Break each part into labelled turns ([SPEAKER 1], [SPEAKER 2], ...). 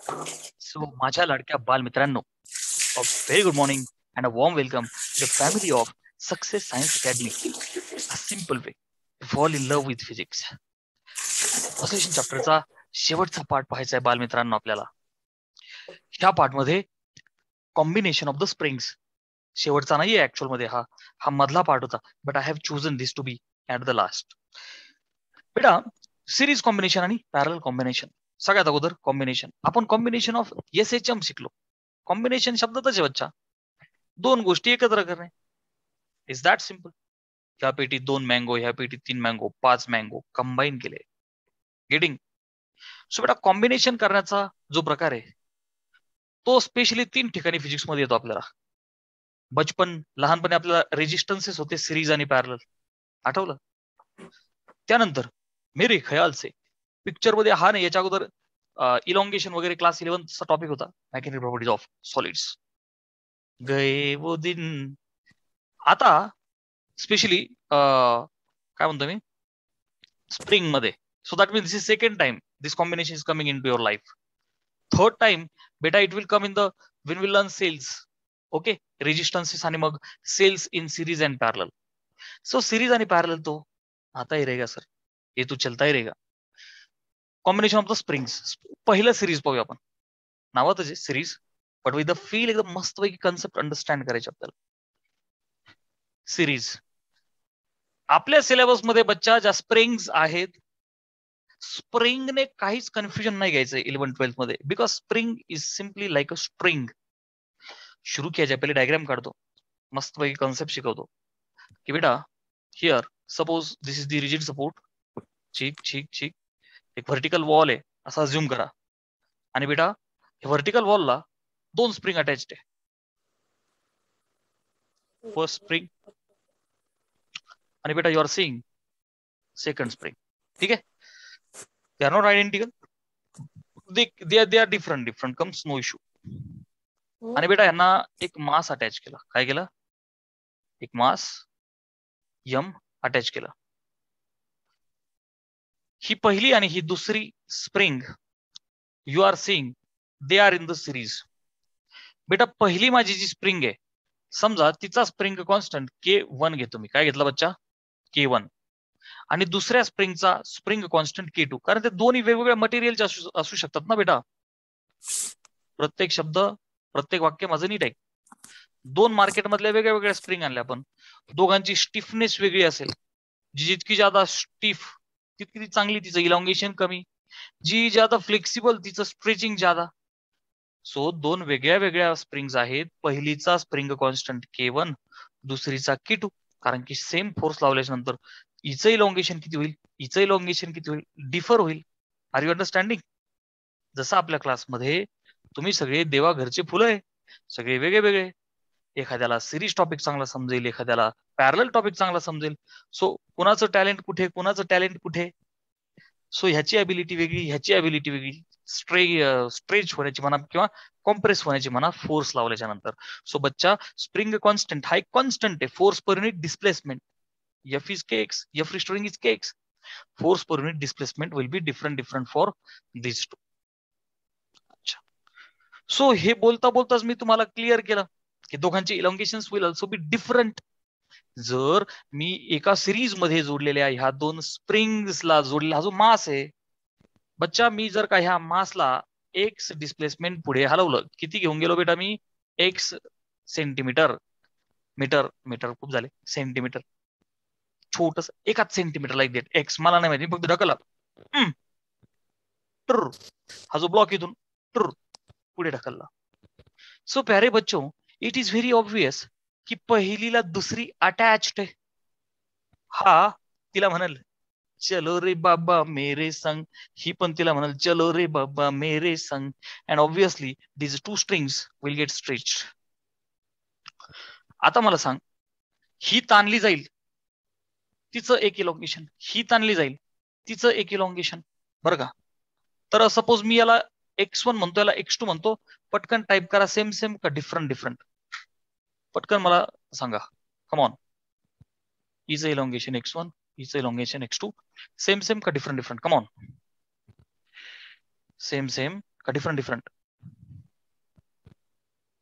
[SPEAKER 1] So माझ्या लाडक्या बालमित्रांनो, a very good morning and a warm welcome to the family of Success Science Academy. A simple way to fall in love with physics. Oscillation चॅप्टरचा शेवटचा part पाहायचा आहे बालमित्रांनो आपल्याला. ह्या पार्टमध्ये कॉम्बिनेशन ऑफ द स्प्रिंग्स, शेवटचा नाहीये ऍक्च्युअल मध्ये, हा हा मधला पार्ट होता, but I have chosen this to be at the last. बेटा, सिरीज कॉम्बिनेशन आणि पॅरल कॉम्बिनेशन. सगळ्यात अगोदर कॉम्बिनेशन. आपण कॉम्बिनेशन ऑफ SHM शिकलो. कॉम्बिनेशन शब्दातच आहे बच्चा, दोन गोष्टी एकत्र करणे. Is that simple. ह्या पेटीत 2 मँगो, ह्या पेटीत 3 मँगो, 5 मँगो कंबाईन केले. गेटिंग. सो बेटा, कॉम्बिनेशन करण्याचा जो प्रकार आहे तो स्पेशली 3 ठिकाणी फिजिक्स मध्ये येतो आपल्याला. लहानपणी आपल्याला रेजिस्टन्सेस होते, सिरीज आणि पॅरल, आठवलं? त्यानंतर मेरे ख्याल से पिक्चर मध्ये हा नाही, याच्या अगोदर इलॉंगेशन वगैरे क्लास 11 चा टॉपिक होता, मेकॅनिकल प्रॉपर्टीज ऑफ सॉलिड्स. गए वो दिन. आता स्पेशली काय म्हणतो मी, स्प्रिंग मध्ये. So that means this is second time this combination is coming into your life. Third time बेटा it will come in the win will learn cells. Okay, resistances आणि मग cells in series and parallel. So series आणि parallel तो आता ही रहेगा sir, ये तो चलता ही रहेगा. Combination of the springs. पहिलं सिरीज पाहूया आपण. नावातच आहे series, but with the feel एकदम मस्तपैकी कन्सेप्ट अंडरस्टँड करायचे आपल्याला. सिरीज आपल्या सिलेबस मध्ये बच्चा ज्या स्प्रिंग्स आहेत, स्प्रिंगने काहीच कन्फ्युजन नाही घ्यायचं 11-12 मध्ये, because spring is simply like a string. शुरू किया जाए पहिले डायग्राम काढतो, मस्तपैकी कॉन्सेप्ट शिकवतो की बेटा here suppose this is the rigid support. ठीक ठीक ठीक. एक व्हर्टिकल वॉल आहे असं अज्युम करा, आणि बेटा व्हर्टिकल वॉलला 2 स्प्रिंग अटॅच्ड आहे. फर्स्ट स्प्रिंग, आणि बेटा you are seeing second spring. ठीक आहे, they are not identical, they are different comes no issue. आणि बेटा यांना एक मास अटॅच केला. काय केलं? एक मास यम अटॅच केला. ही पहिली आणि ही दुसरी spring you are seeing they are in the series. बेटा पहिली माझी जी स्प्रिंग आहे, समजा तिचा स्प्रिंग कॉन्स्टंट K1 घेतो मी. काय घेतला बच्चा? K1. आणि दुसऱ्या स्प्रिंगचा स्प्रिंग कॉन्स्टंट K2, कारण ते दोन्ही वेगवेगळ्या मटेरियलचे असू शकतात ना बेटा. प्रत्येक शब्द, प्रत्येक वाक्य माझं नीट आहे. 2 मार्केटमधल्या वेगळ्या वेगळ्या स्प्रिंग आणल्या आपण, दोघांची स्टिफनेस वेगळी असेल. जी जितकी ज्यादा स्टिफ तितकी चांगली, तिचं इलॉंगेशन कमी. जी ज्यादा फ्लेक्सिबल तिचं स्ट्रेचिंग ज्यादा. सो 2 वेगळ्या वेगळ्या स्प्रिंग्स आहेत. पहिलीचा स्प्रिंग कॉन्स्टंट K1, दुसरीचा K2, कारण की सेम फोर्स लावल्याच्या नंतर हिचं इलॉंगेशन किती होईल, हिचं इलॉंगेशन किती होईल, डिफर होईल. Are you understanding? जसं आपल्या क्लासमध्ये तुम्ही सगळे देवा घरचे फुलं आहे, सगळे वेगळे वेगळे. एखाद्याला सिरीज टॉपिक चांगला समजेल, एखाद्याला पॅरल टॉपिक चांगला समजेल. सो कुणाचं टॅलेंट कुठे, कुणाचं टॅलेंट कुठे. सो ह्याची अबिलिटी वेगळी, ह्याची अबिलिटी वेगळी. स्ट्रेच होण्याची म्हणा किंवा कॉम्प्रेस होण्याची म्हणा, फोर्स लावल्याच्या नंतर. सो बच्चा, स्प्रिंग कॉन्स्टंट हा एक कॉन्स्टंट आहे, force per unit displacement. F is kx, F restoring is kx. Force per unit displacement will be different for these two. अच्छा, सो हे बोलता बोलताच मी तुम्हाला क्लिअर केलं की दोघांचे elongation will also be different. जर मी एका सिरीज मध्ये जोडलेल्या ह्या 2 स्प्रिंग्सला जोडलेला हा जो मास आहे बच्चा, मी जर का ह्या मासला एक्स डिस्प्लेसमेंट पुढे हलवलं, किती घेऊन गेलो बेटा मी? X centimetre. मीटर मीटर खूप झाले, सेंटीमीटर छोटस, 1 सेंटीमीटर लाईक देट. एक्स मला नाही माहिती, फक्त ढकला. हा जो ब्लॉक इथून पुढे ढकलला. सो प्यारे बच्चों, इट इज व्हेरी ऑब्वियस की पहिलीला दुसरी अटॅच्ड आहे. हा तिला म्हणाल चलो रे बाबा मेरे संग, ही पण तिला म्हणाल चलो रे बाबा मेरे संग. And obviously these 2 strings will get stretched. आता मला सांग, ही ताणली जाईल, तिचं एक इलॉंगेशन. ही ताणली जाईल, तिचं एक इलॉंगेशन. बरं का? तर सपोज मी याला X1 म्हणतो, याला X2 म्हणतो. पटकन टाईप करा, सेम सेम का डिफरंट. पटकन मला सांगा, कम ऑन. हिचं इलॉंगेशन X1, हिचं इलॉंगेशन X2, सेम सेम का different. Come on. Same same का डिफरंट.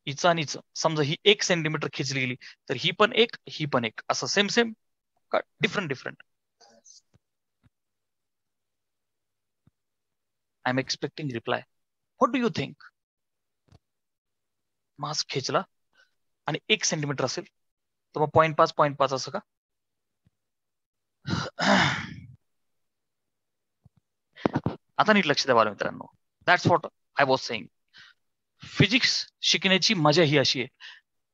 [SPEAKER 1] हिचं आणि हिचं समजा ही 1 सेंटीमीटर खेचली गेली तर ही पण 1 ही पण 1 असं सेम सेम का different different. I am expecting reply. What do you think? Mass खेचला आणि 1 सेंटीमीटर असेल तर मग 0.5 असं का? आता नीट लक्ष द्या बाळ मित्रांनो. That's what I was saying. Physics शिकण्याची मजा ही अशी आहे.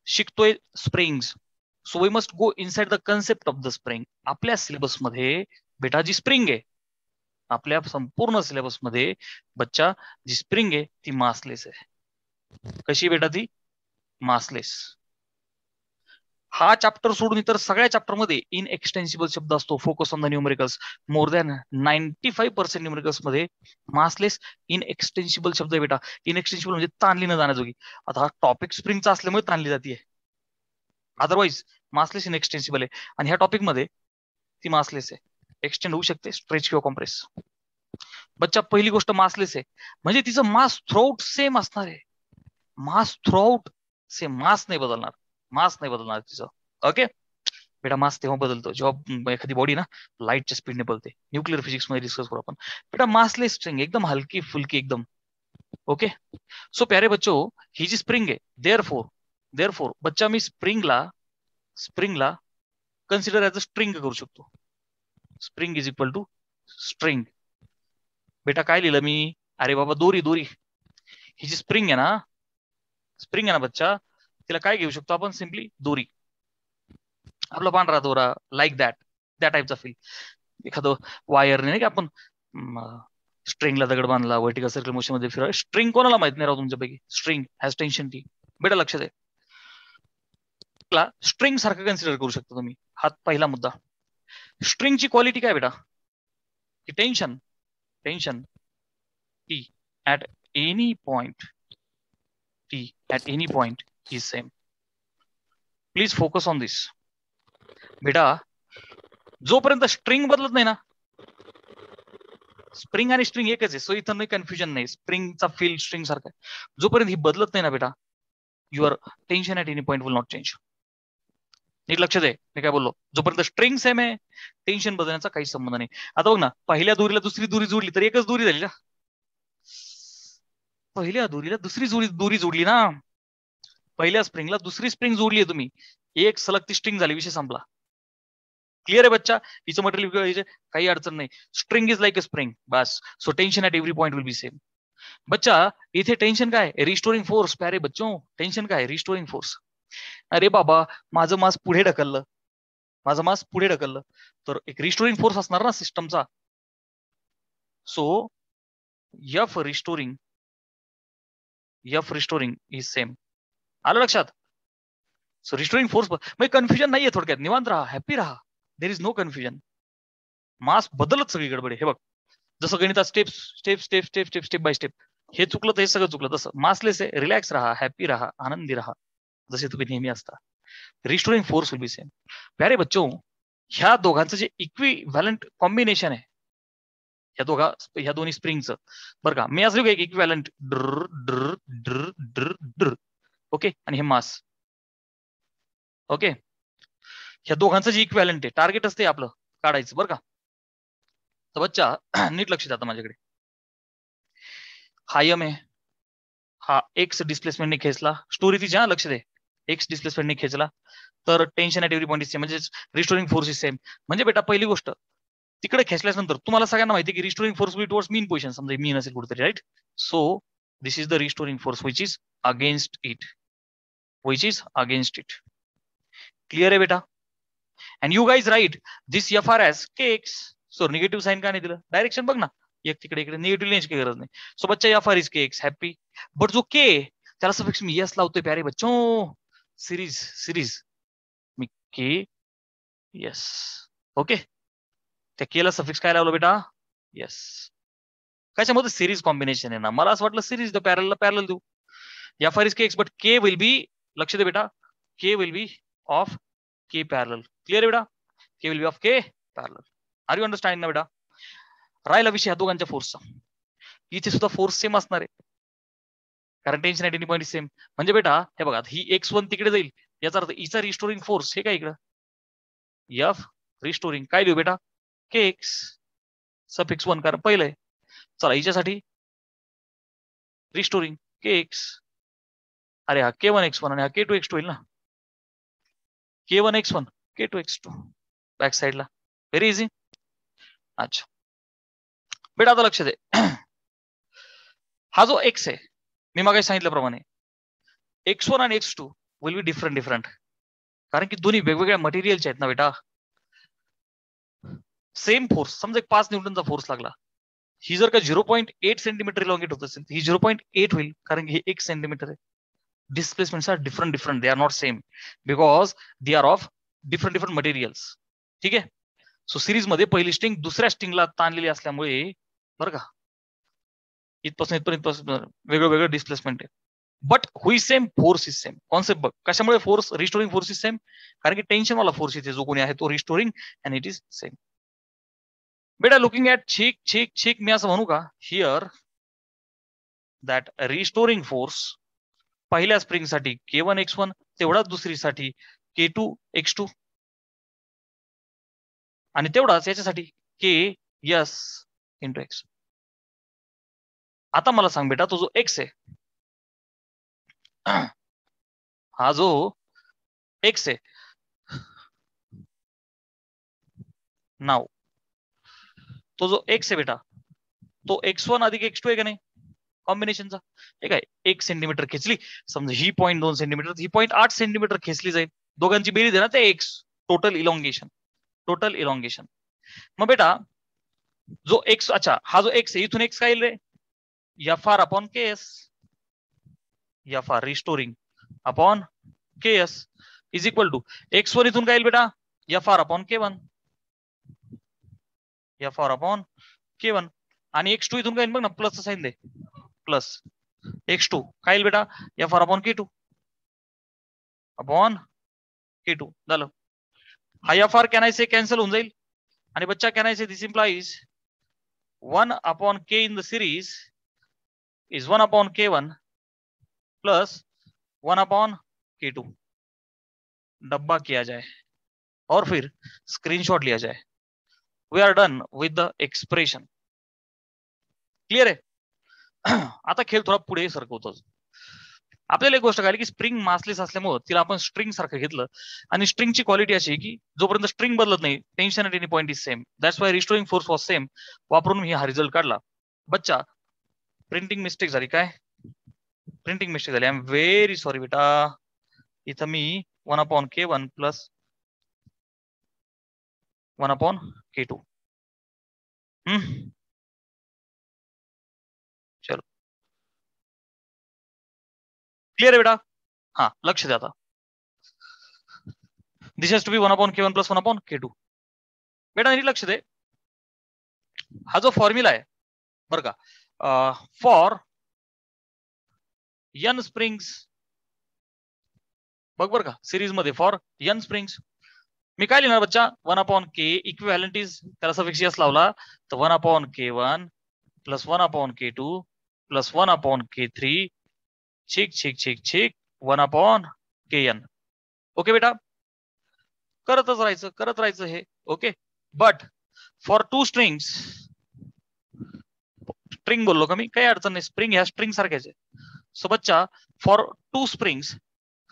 [SPEAKER 1] शिकतोय springs, so we must go inside the concept of the spring. आपल्या सिलेबस मध्ये बेटा जी स्प्रिंग आहे, आपल्या संपूर्ण सिलेबस मध्ये बच्चा जी स्प्रिंग आहे ती मासलेस आहे. कशी बेटा ती? मासलेस. हा चॅप्टर सोडून इतर सगळ्या चॅप्टर मध्ये इनएक्सटेन्सिबल शब्द असतो. Focus on the numericals. More than 95% numericals मध्ये मासलेस इनएक्सटेन्सिबल शब्द आहे बेटा. इनएक्सटेन्सिबल म्हणजे ताणली न जाण्याजोगी. आता हा टॉपिक स्प्रिंगचा असल्यामुळे ताणली जाते. अदरवाईज मासलेस इनएक्सटेन्सिबल आहे आणि ह्या टॉपिक मध्ये ती मासलेस आहे. एक्सटेंड होऊ शकते, स्ट्रेच किंवा कॉम्प्रेस. बच्चा पहिली गोष्ट मासलेस आहे म्हणजे तिचं मास थ्रूआउट सेम असणार आहे. मास थ्रूआउट सेम. मास नाही बदलणार. मास नाही बदलणार तिचं. ओके बेटा. मास तेव्हा बदलतो जेव्हा एखादी बॉडी ना लाईटच्या स्पीडने बदलते. न्यूक्लिअर फिजिक्स मध्ये डिस्कस करू आपण. बेटा मासलेस स्प्रिंग एकदम हलकी फुलकी एकदम. ओके. सो प्यारे बच्चो ही जी स्प्रिंग आहे देअरफोर बच्चा मी स्प्रिंगला कन्सिडर ॲज अ स्ट्रिंग करू शकतो. Spring is equal to string. बेटा काय लिहिलं मी? अरे बाबा दोरी. ही जी स्प्रिंग आहे ना बच्चा, तिला काय घेऊ शकतो आपण? सिम्पली दोरी. आपला पांढरा दोरा, लाईक दॅट, त्या टाईपचा फील. एखादं वायरने नाही का आपण स्ट्रिंगला दगड बांधला, वर्टिकल सर्कल मोशन मध्ये फिरवा. स्ट्रिंग कोणाला माहित नाही राव तुमच्यापैकी? String has tension T. बेटा लक्षात आहे. स्ट्रिंग सारखं कन्सिडर करू शकता तुम्ही. हा पहिला मुद्दा. स्ट्रिंगची क्वालिटी काय बेटा? की tension T at any point is same. Please focus on this. बेटा जोपर्यंत स्ट्रिंग बदलत नाही ना, स्प्रिंग आणि स्ट्रिंग एकच आहे. सो इथं नाही कन्फ्युजन नाही. स्प्रिंगचा फील स्ट्रिंग सारखा आहे. जोपर्यंत ही बदलत नाही ना बेटा, your tension at any point will not change. नीट लक्ष दे मी काय बोललो. जोपर्यंत स्ट्रिंग सेम आहे टेन्शन बदलण्याचा काही संबंध नाही. आता बघ ना, पहिल्या दोरीला दुसरी दोरी जोडली तर एकच दोरी झाली ना. पहिल्या दोरीला दुसरी दोरी जोडली ना. पहिल्या स्प्रिंगला दुसरी स्प्रिंग जोडली आहे तुम्ही, एक सलग ती स्ट्रिंग झाली. विषय संपला. क्लिअर आहे बच्चा? हिचं मटेरियल काही अडचण नाही. String is like a spring bus. So tension at every point will be same. बच्चा इथे टेन्शन काय? Restoring force. प्यारे बच्चों टेन्शन काय? Restoring force. अरे बाबा माझं मास पुढे ढकललं तर एक रिस्टोरिंग फोर्स असणार ना सिस्टमचा. So F restoring is same. आलं लक्षात? सो रिस्टोरिंग फोर्स म्हणजे कन्फ्युजन नाहीये. थोडक्यात निवांत राहा, हॅपी राहा. There is no confusion. Mass बदलत सगळी गडबडे. हे बघ जसं गणितात स्टेप बाय स्टेप. हे चुकलं तर हे सगळं चुकलं. तसं मासलेस आहे. रिलॅक्स राहा, हॅपी राहा, आनंदी राहा, जसे तुम्ही नेहमी असता. Restoring force will be same. प्यारे बच्चों ह्या दोघांचं जे इक्विव्हॅलंट कॉम्बिनेशन आहे ह्या दोन्ही स्प्रिंगचं बरं का, मी असं एक इक्विव्हॅलंट ड्र. ओके. आणि हे मास. ओके. ह्या दोघांचं जे इक्विव्हॅलंट आहे टार्गेट असते आपलं काढायचं बरं का. तर बच्चा नीट लक्ष द्या माझ्याकडे. हा यम आहे, हा एक्स डिस्प्लेसमेंटने खेचला. स्टोरी तिची हा लक्ष दे. एक्स डिस्प्लेसमेंटने खेचला तर tension at every point is same. म्हणजे रिस्टोरिंग फोर्स इज सेम. म्हणजे बेटा पहिली गोष्ट तिकडे खेचल्यानंतर तुम्हाला सगळ्यांना माहिती की restoring force will towards mean position. समजा मीन असेल कुठेतरी, right? So this is the restoring force which is against it. Clear आहे बेटा? And you guys write this F R S K X. So negative sign का नाही दिलं? Direction बघ ना, एक तिकडे इकडे निगेटिव्ह लिहायची काही गरज नाही. सो बच्चा F R is K X happy. But जो के त्याला सफिक्स मी यस लावतोय प्यारे बच्चो. सिरीज मी के यस. ओके. त्या केला सफिक्स काय लावलं बेटा? यस. कशामध्ये? सिरीज कॉम्बिनेशन आहे ना. मला असं वाटलं सिरीज द पॅरल देऊ. F R is K X but K will be, लक्ष दे बेटा, के विल बी ऑफ के पॅरल. क्लिअर आहे बेटा? के विल बी ऑफ के पॅरल. आर यू अंडरस्टँडिंग ना बेटा? राहिला विषय ह्या दोघांच्या फोर्सचा. इथे सुद्धा फोर्स सेम असणार आहे. कारण tension at any point is same. म्हणजे बेटा हे बघा, ही x1 तिकडे जाईल, याचा अर्थ इचा रिस्टोरिंग फोर्स हे काय इकडं एफ रिस्टोरिंग काय देऊ बेटा kx सफिक्स 1 कारण पहिलं आहे. चला हिच्यासाठी रिस्टोरिंग kx, अरे हा k1x1 आणि हा k2x2 होईल ना, k1x1 k2x2 बॅक साईडला. Very easy. अच्छा बेटा आता लक्ष दे, हा जो x आहे मी मागे सांगितल्याप्रमाणे x1 आणि x2 विल बी डिफरंट कारण की दोन्ही वेगवेगळ्या मटेरियलचे आहेत ना बेटा. सेम फोर्स, समजा एक 5 न्यूटनचा फोर्स लागला, ही जर का 0.8 सेंटीमीटर इलॉंगेट होत असेल ही 0.8 होईल कारण की हे 1 सेंटीमीटर आहे. Displacements are different, they are not same because they are of different materials. ठीक आहे. सो सिरीज मध्ये पहिली स्ट्रिंग दुसऱ्या स्ट्रिंगला ताणलेली असल्यामुळे बरं का इथपासून इथपर्यंत वेगळं डिस्प्लेसमेंट आहे. बट हुई same, force is same. Concept बघ कशामुळे force restoring force is same, कारण की टेन्शन वाला फोर्स इथे जो कोणी आहे तो restoring and it is same. बेटा लुकिंग ऍट छिक मी असं म्हणू का हिअर दॅट रिस्टोरिंग फोर्स पहिल्या स्प्रिंग साठी k1x1 तेवढाच दुसरीसाठी k2x2 आणि तेवढाच याच्यासाठी ks इंटू x. आता मला सांग बेटा तो जो x आहे हा जो x आहे नाव तो जो x आहे बेटा तो x1 अधिक x2 आहे का नाही कॉम्बिनेशनचा. हे काय 1 सेंटीमीटर खेचली, समजा ही 0.2 सेंटीमीटर, ही 0.8 सेंटीमीटर खेचली जाईल, दोघांची बेरीज आहे ना ते x टोटल इलॉंगेशन. मग बेटा जो x, अच्छा हा जो x आहे इथून x काय येईल रे fr upon ks, fr restoring upon ks is equal to x1 इथून काय येईल बेटा fr upon k1, fr upon k1 आणि x2 इथून काय येईल बघ ना प्लसचं साईन दे, प्लस x2 काय येईल बेटा fr अपॉन k2 झालं. हा fr कॅनायचे कॅन्सल होऊन जाईल आणि बच्चा कॅनायचे this implies 1 upon k in the series is 1 upon k1 plus 1 upon k2. डब्बा किया जाए और फिर स्क्रीनशॉट लिया जाए. We are done with the expression. Clear आहे. आता खेळ थोडा पुढे सरकवतो. आपल्याला एक गोष्ट कळली की स्प्रिंग मासलेस असल्यामुळे तिला आपण स्ट्रिंग सारखं घेतलं आणि स्ट्रिंगची क्वालिटी अशी की जोपर्यंत स्ट्रिंग बदलत नाही tension at any point is same. That's why restoring force was same वापरून मी हा रिझल्ट काढला. बच्चा प्रिंटिंग मिस्टेक झाली, काय प्रिंटिंग मिस्टेक झाली, आय एम व्हेरी सॉरी बेटा. इथं मी 1 upon k1 plus 1 upon k2. चलो क्लियर आहे बेटा. हा लक्ष द्या आता. This has to be 1 upon k1 plus 1 upon k2. बेटा नीट लक्ष दे, हा जो फॉर्म्युला आहे बरं का फॉर n स्प्रिंग्स, बघ बरं का सिरीज मध्ये फॉर n स्प्रिंग्स मी काय लिहिणार बच्चा 1 अपॉन k इक्विव्हॅलंट इज त्याला सफिक्स s लावला तर 1 upon k1 plus 1 upon k2 plus 1 upon k3 छिक 1 अपॉन kn. ओके बेटा करत राहायचं हे. Okay but for 2 strings, string बोललो का मी काही अडचण नाही, स्प्रिंग ह्या स्ट्रिंग सारख्याच आहे. सो बच्चा फॉर 2 स्प्रिंग्स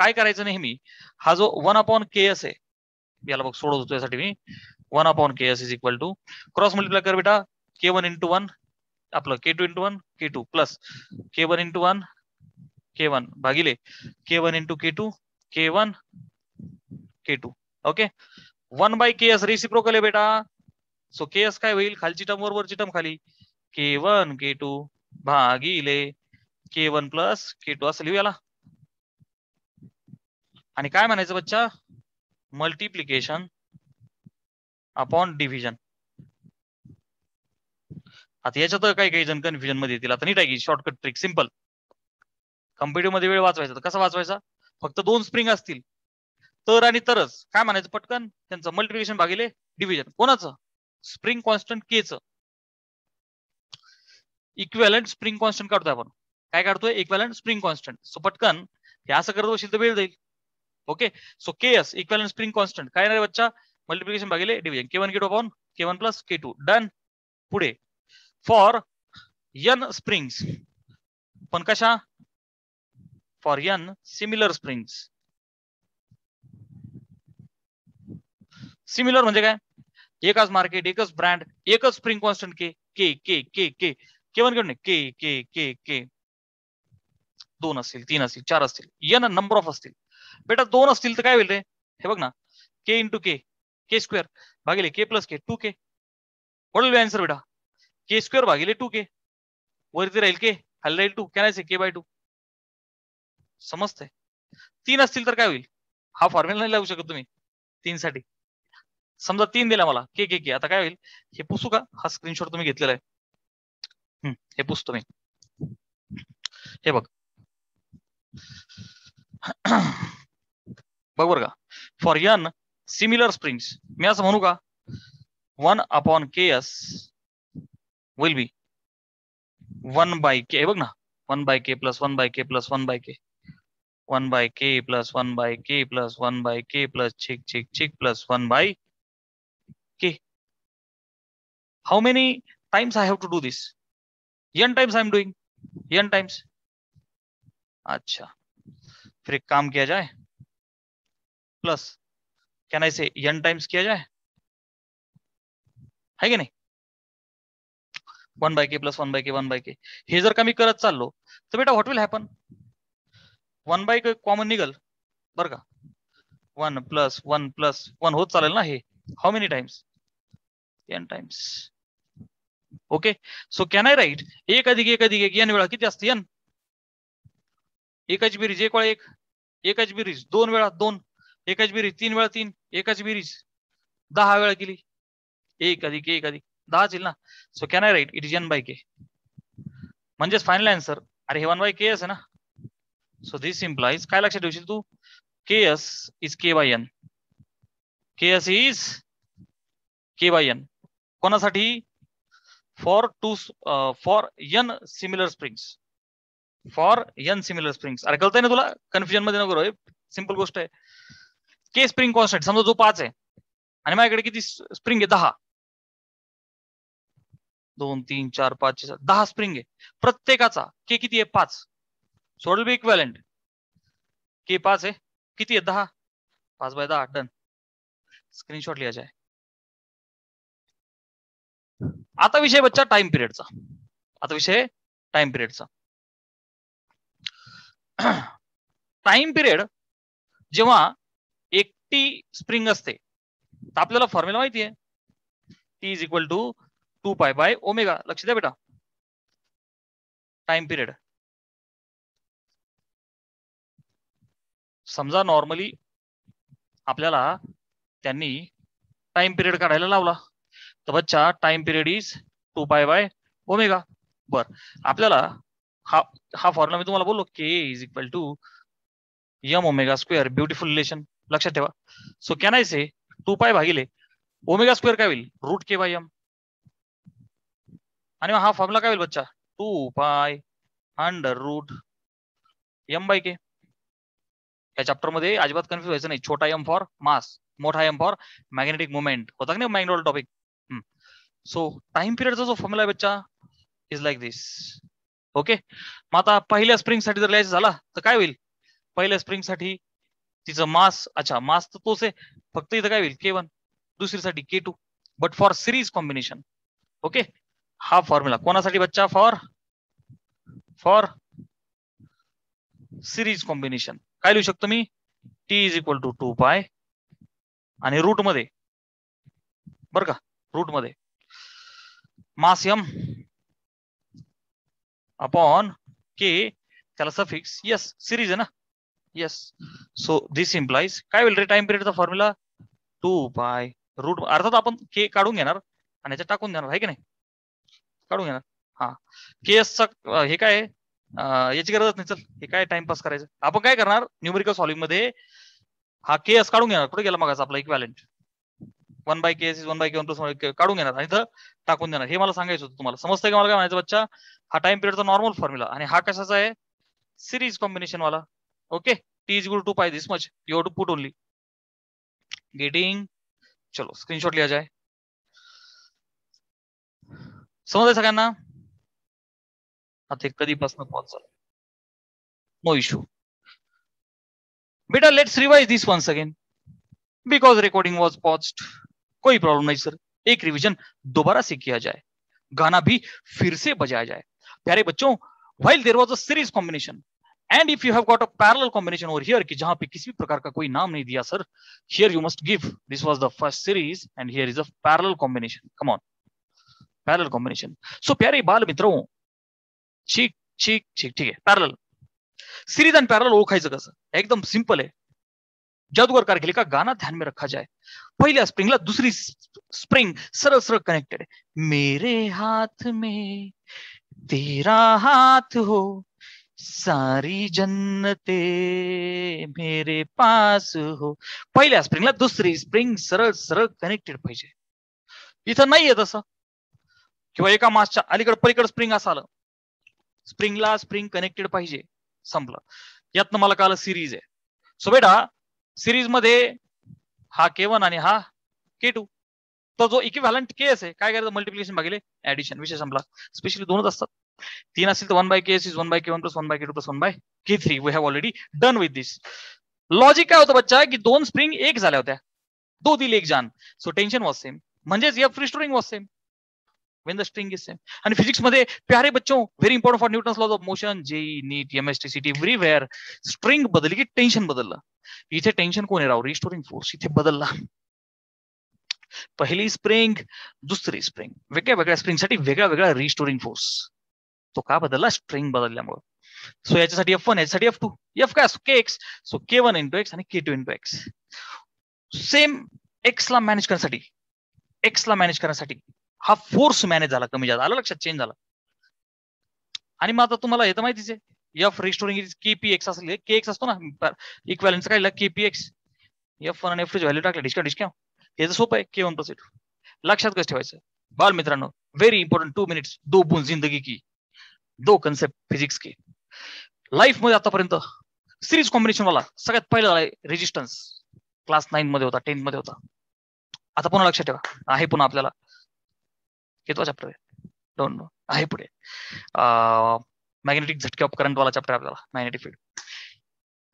[SPEAKER 1] काय करायचं नेहमी, हा जो 1 अपॉन ks आहे याला बघ सोडत होतो यासाठी मी 1 upon ks is equal to cross multiply कर बेटा k1 इंटू 1 आपलं k2 into 1 k2 plus k1 into 1 k1 भागिले k1 into k2 k1 k2. Okay 1 by ks reciprocal आहे बेटा. सो ks काय होईल खालची टर्म वरची टर्म खाली k1 k2 भागिले k1 प्लस k2 असं लिहू याला. आणि काय म्हणायचं बच्चा मल्टिप्लिकेशन अपॉन डिव्हिजन. आता याच्यात काही जण कन्फ्युजन मध्ये येतील. आता नीट आहे की शॉर्टकट ट्रिक सिंपल. कम्प्युटर मध्ये वेळ वाचवायचा तर कसा वाचवायचा, फक्त 2 स्प्रिंग असतील तर आणि तरच काय म्हणायचं पटकन त्यांचं मल्टिप्लिकेशन भागिले डिव्हिजन. कोणाचं स्प्रिंग कॉन्स्टंट k चं इक्विव्हॅलंट स्प्रिंग कॉन्स्टंट काढतोय आपण काय काढतोय इक्विव्हॅलंट स्प्रिंग कॉन्स्टंट. सो पटकन हे असं करत बसशील तर वेळ जाईल. Okay so K S equivalent spring constant काय नाही बच्चा मल्टिप्लिकेशन भागिले division K1 K2 upon K1 plus K2 done. पुढे फॉर n स्प्रिंग्स पण कशा for n similar springs. Similar म्हणजे काय एकच मार्केट एकच ब्रँड एकच स्प्रिंग कॉन्स्टंट के के के के के K1 K2 के के के के 2 असतील 3 असतील 4 असतील n नंबर ऑफ असतील. बेटा 2 असतील तर काय होईल रे हे बघ ना के इंटू के के स्क्वेअर भागिले k plus k 2k. What will be answer बेटा के स्क्वेअर भागिले 2k वरती राहील के खाली राहील 2 काय नाही K/2. समजतंय. 3 असतील तर काय होईल हा फॉर्म्युला नाही लावू शकत तुम्ही 3 साठी. समजा 3 दिला मला के के के आता काय होईल हे पुसू का हा स्क्रीनशॉट तुम्ही घेतलेला आहे हे पुसतो मी. हे बघ बघ बरं का फॉर n सिमिलर स्प्रिंग्स मी असं म्हणू का 1 upon KS will be 1 by k. हे बघ ना 1 by k plus 1 by k plus 1 by k 1 by k plus 1 by k plus 1 by k plus चिक चिक चिक plus 1 by k. How many times I have to do this n times I am doing n times. अच्छा फिर एक काम किया जाए plus can I say n times किया जाए है कि नाही 1 by k plus 1 by k 1 by k. हे जर का मी करत चाललो तर बेटा what will happen 1 by k common निघल बरं का 1 प्लस 1 होत चालेल ना हे. How many times n times. Okay so can I write 1 अधिक 1 अधिक 1 n वेळा किती असते n एकाची बेरीज 1 वेळा 1 एकाची बेरीज 2 वेळा 2 एकाची बेरीज 3 वेळा 3 एकाची बेरीज 10 वेळा केली 1 अधिक 1 अधिक 10 येईल ना. So can I write it is n by k म्हणजेच फायनल आन्सर अरे हे 1 बाय के आहे ना. सो दिस इम्प्लाइज काय लक्षात ठेवशील तू KS is K by n. KS is K by n कोणासाठी for n similar springs for n similar springs. अरे कळतंय ना तुला कन्फ्युजन मध्ये नको सिंपल गोष्ट आहे. के स्प्रिंग कॉन्स्टंट समजा जो 5 आहे आणि माझ्याकडे किती स्प्रिंग आहे 10 2 3 4 5 6 10 स्प्रिंग आहे प्रत्येकाचा के किती आहे 5. So it will be equivalent k 5 आहे किती आहे 10 5 बाय 10 डन. स्क्रीनशॉट लिया जाए. आता विषय बच्चा टाइम पिरियडचा. आता विषय टाइम पिरियडचा. टाइम पिरियड जेव्हा एकटी स्प्रिंग असते तर आपल्याला फॉर्म्युला माहिती आहे T is equal to 2 pi by omega. लक्ष द्या बेटा टाइम पिरियड समजा नॉर्मली आपल्याला त्यांनी टाइम पिरियड काढायला लावला तर बच्चा time period is 2 pi by omega. बर आपल्याला हा फॉर्म्युला मी तुम्हाला बोललो k is equal to m omega square. Beautiful relation लक्षात ठेवा. सो कॅन आय से 2 पाय भागिले ओमेगा स्क्वेअर काय होईल रूट के बाय m आणि हा फॉर्म्युला काय होईल बच्चा 2 pi under root m by k. या चॅप्टर मध्ये अजिबात कन्फ्युज व्हायचं नाही. छोटा m फॉर मास मोठा m फॉर मॅग्नेटिक मोमेंट होता की नाही मॅग्नेटिक टॉपिक. सो टाइम पिरियडचा जो फॉर्म्युला आहे बच्चा इज लाईक दिस. ओके मग आता पहिल्या स्प्रिंग साठी जर लिहायचं झाला तर काय होईल पहिल्या स्प्रिंग साठी तिचं मास अच्छा मास तर तोच आहे फक्त इथं काय होईल K1 दुसरीसाठी K2 but for series combination. Okay हा फॉर्म्युला कोणासाठी बच्चा फॉर सिरीज कॉम्बिनेशन काय लिहू शकतो मी T इज इक्वल टू 2 पाय आणि रूट मध्ये बर का रूट मध्ये मास m अपॉन के त्याला सफिक्स यस सिरीज आहे ना यस. सो दिस इम्प्लाइज काय होईल रे टाइम पिरियडचा फॉर्म्युला 2 पाय रूट अर्थात आपण के काढून घेणार आणि याच्यात टाकून देणार आहे की नाही काढून घेणार. हा केएस चा हे काय याची गरजच नाही. चल हे काय टाइमपास करायचं आपण काय करणार न्यूमेरिकल सॉल्व्हिंग मध्ये हा केएस काढून घेणार. कुठे गेला मग आपला इक्विव्हॅलंट 1/k = 1/k1 + 1 काढून घेणार आणि इथं टाकून देणार. हे मला सांगायचं होतं तुम्हाला. समजतंय का मला काय म्हणायचं बच्चा? हा टाइम पिरियडचा नॉर्मल फॉर्म्युला आणि हा कशाचा आहे? सिरीज कॉम्बिनेशन वाला. Okay, t = 2 pi this much, you have to put only. Getting? चलो स्क्रीनशॉट लिया जाए. समजलंय सगळ्यांना? आता कधीपासून पॉज झाला? No issue. बेटा let's revise this once again because recording was paused. कोई प्रॉब्लम नहीं सर, एक रिवीजन दोबारा से किया जाए, गाना भी फिर से बजाया जाए. प्यारे बच्चों, while there was a series combination and if you have got a parallel combination over here कि जहां पे किसी भी प्रकार का कोई नाम नहीं दिया sir, here you must give this was the first series and here is a parallel combination. Come on, parallel combination. So प्यारे बाल मित्रों, ठीक ठीक ठीक ठीक है. पॅरल सिरीज आणि पॅरल ओळखायचं कसं? एकदम सिंपल आहे. जादूगर कारगिल का गाना ध्यान में रखा जाए. पहिल्या स्प्रिंगला दुसरी स्प्रिंग सरळ सरळ कनेक्टेड आहे. मेरे हाथ में तेरा हाथ हो, सारी जन्नते मेरे पास हो. पहिल्या स्प्रिंगला दुसरी स्प्रिंग सरळ सरळ कनेक्टेड पाहिजे. इथं नाहीये तसं, किंवा एका मासच्या अलीकडे पलीकडे स्प्रिंग असं आलं. स्प्रिंगला स्प्रिंग कनेक्टेड पाहिजे, संपलं. यातनं मला कळलं सिरीज आहे. सो बेटा सिरीज मध्ये हा K1 आणि हा K2, तो जो इक्विव्हॅलंट केस आहे, काय करायचं? मल्टिप्लिकेशन भागिले ऍडिशन, विषय संपला. स्पेशली दोनच असतात. 3 असेल तर 1/k = 1/k1 + 1/k2 + 1/k3. We have already done with this. Logic काय होतं बच्चा? की दोन स्प्रिंग एक झाल्या होत्या, दो दिल एक जान. सो टेन्शन वॉज सेम, म्हणजेच या restoring was same when the string is same. आणि फिजिक्स मध्ये प्यारे बच्चों, very important for Newton's laws of motion, JEE NEET MST CT everywhere, string बदलली की टेन्शन बदललं. इथे टेन्शन कोण आहे राव? रिस्टोरिंग फोर्स इथे बदलला. पहिली स्प्रिंग, दुसरी स्प्रिंग, वेगळ्या वेगळ्या स्प्रिंगसाठी वेगळा वेगळा रिस्टोरिंग फोर्स. तो का बदलला? स्ट्रिंग बदलल्यामुळे. सो याच्यासाठी F1, याच्यासाठी F2. F काय असतो? kx. सो K1 × x आणि K2 × x. सेम एक्सला मॅनेज करण्यासाठी हा फोर्स मॅनेज झाला, कमी झाला. आलं लक्षात? चेंज झाला. आणि मग आता तुम्हाला हे तर माहितीच आहे, F रिस्टोरिंग इज KPX असेल, KX असतो ना इक्वॅलन्स काढला KPX. F1 आणि F2 व्हॅल्यू टाकल्या डिस्का. हे तर सोपं आहे. K1 + K2. लक्षात कसं ठेवायचं बाल मित्रांनो? Very important. 2 मिनिट्स, 2 बूंद जिंदगी की, 2 कन्सेप्ट फिजिक्स के. लाईफ मध्ये आतापर्यंत सिरीज कॉम्बिनेशन वाला सगळ्यात पहिला झालाय रेजिस्टन्स. क्लास 9 मध्ये होता, 10 मध्ये होता. आता पुन्हा लक्षात ठेवा, आहे पुन्हा आपल्याला कितवा चॅप्टर आहे? Don't know. आहे पुढे मॅग्नेटिक झटके ऑफ करंट वाला चॅप्टर आपल्याला, मॅग्नेटिक फील्ड.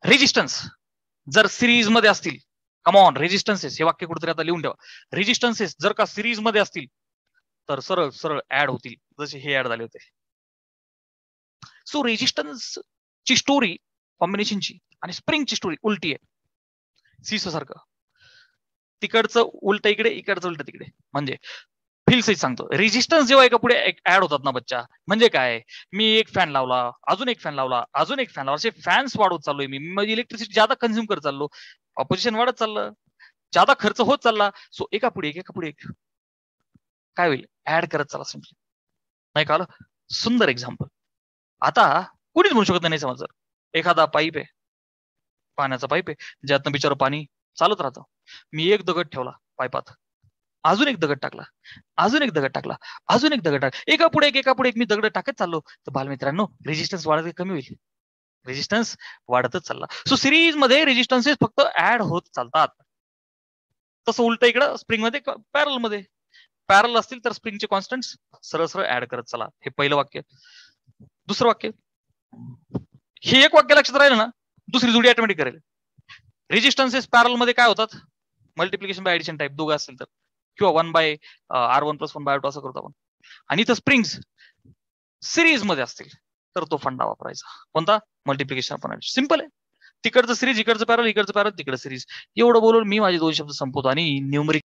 [SPEAKER 1] रेजिस्टन्स जर सिरीज मध्ये असतील, कम ऑन, रेजिस्टन्सेस, हे वाक्य कुठेतरी आता लिहून ठेवा. रेजिस्टन्सेस जर का सिरीज मध्ये असतील तर सरळ सरळ ऍड होतील, जसे हे ऍड झाले होते. सो रेजिस्टन्स ची स्टोरी कॉम्बिनेशनची आणि स्प्रिंगची स्टोरी उलटी आहे. सीसो सारखं, तिकडचं उलट इकडे, इकडचं उलट तिकडे. म्हणजे फील सहित सांगतो, रेजिस्टन्स जेव्हा एका पुढे ऍड होतात ना बच्चा, म्हणजे काय? मी एक फॅन लावला, अजून एक फॅन लावला, अजून एक फॅन लावला, असे फॅन्स वाढवत चाललोय मी. म्हणजे इलेक्ट्रिसिटी ज्यादा कन्झ्युम करत चाललो, ऑपोजिशन वाढत चाललं, ज्यादा खर्च होत चालला. सो एका पुढे एक, एका पुढे एक काय होईल? ऍड करत चालला सिम्पली. नाही का? सुंदर एक्झाम्पल. आता कुणीच म्हणू शकत नाही समज, एखादा पाईप आहे, पाण्याचा पाईप आहे, ज्यातनं बिचारं पाणी चालत राहतं. मी एक दगड ठेवला पाईपात, अजून एक दगड टाकला, अजून एक दगड टाकला, अजून एक दगड टाकला, एका पुढे एक, एका पुढे एक मी दगड टाकत चाललो. तर बालमित्रांनो, रेजिस्टन्स वाढत कमी होईल? रेजिस्टन्स वाढतच चालला. सो सिरीज मध्ये रेजिस्टन्सेस फक्त ऍड होत चालतात. तसं उलट इकडं स्प्रिंग मध्ये, पॅरल मध्ये. पॅरल असतील तर स्प्रिंगचे कॉन्स्टंट्स सरळ सरळ ऍड करत चला. हे पहिलं वाक्य. दुसरं वाक्य, हे एक वाक्य लक्षात राहिलं ना, दुसरी जोडी ऑटोमॅटिक करेल. रेजिस्टन्सेस पॅरल मध्ये काय होतात? मल्टिप्लिकेशन बाय ऍडिशन टाइप दोघं असेल तर, किंवा 1/R1 + 1/R2 असं करतो आपण. आणि इथं स्प्रिंग्स सिरीज मध्ये असतील तर तो फंडा वापरायचा. कोणता? मल्टिप्लिकेशन आपण. सिंपल आहे. तिकडचं सिरीज, इकडचं पॅरल, इकडचं पॅरल, तिकडचं सिरीज. एवढं बोलून मी माझे 2 शब्द संपवतो आणि न्यूमरिक